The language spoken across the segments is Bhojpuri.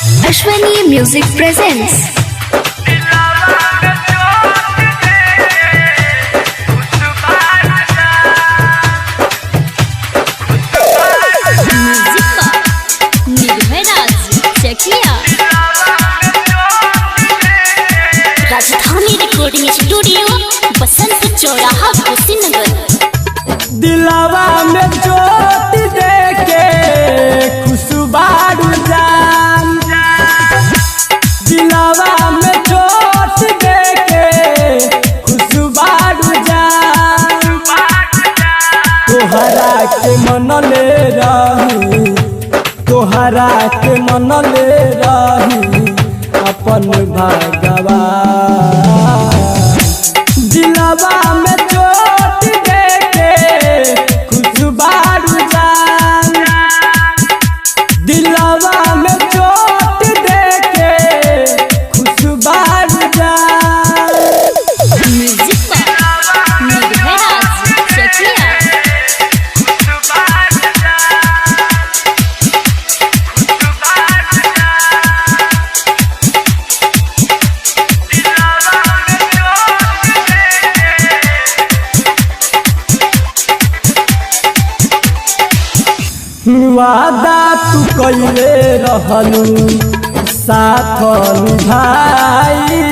Ashwani Music presents राजधानी रिकॉर्डिंग स्टूडियो बसंत चौराहा कुशीनगर। दिलावा में चोट देके खुशबारू जान, दिलावा में चोट देके खुशबारू जान, तोहरा के मनले रही, तोहरा के मनले रही अपन भगवान। दिलावा में चोट देके खुशबारू जान, दिलावा में चोट देके खुशबारू जान। म्यूजिक वादा तू कइले रहलू साथ निभाई,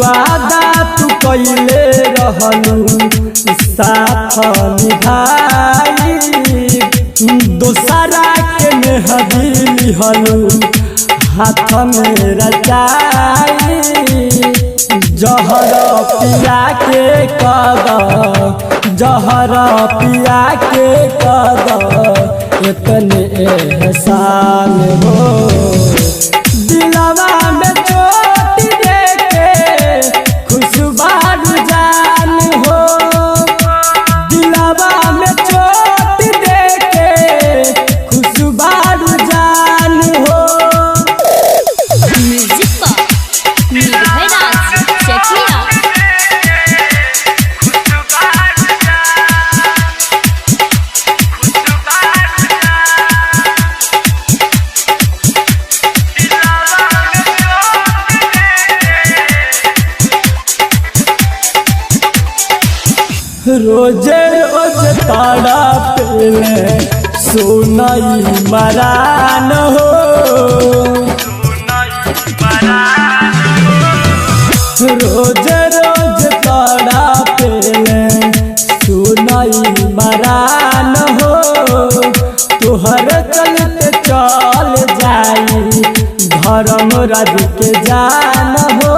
वादा तू कइले रहलू साथ निभाई, दोसरा के मेहदी लिहलू हाथ में रचाई, जहर पिया के कद, जहर पिया के कद इतने एहसान हो। दिलवा में चोट देके खुशबारू जान हो, दिलवा में चोट देके खुशबारू जान हो। रोजे रोज तारा पेले सोनाई मरान हो, रोजे रोज तारा पेले सोनाई मरान हो, तुहर चलते चल जाई धर्म राज के जान हो।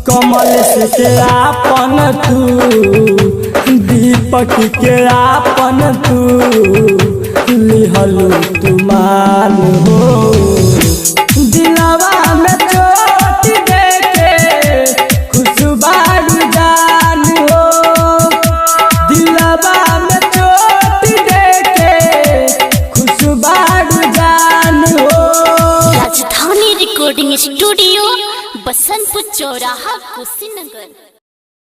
कमल से आपन तू, दीपक के आपन तू लिहलू तुमान हो। दिलवा में चोट देके खुशबारू जान हो, दिलवा में चोट देके खुशबारू जान हो। राजधानी रिकॉर्डिंग स्टूडियो बसंत चौराहा कुशीनगर।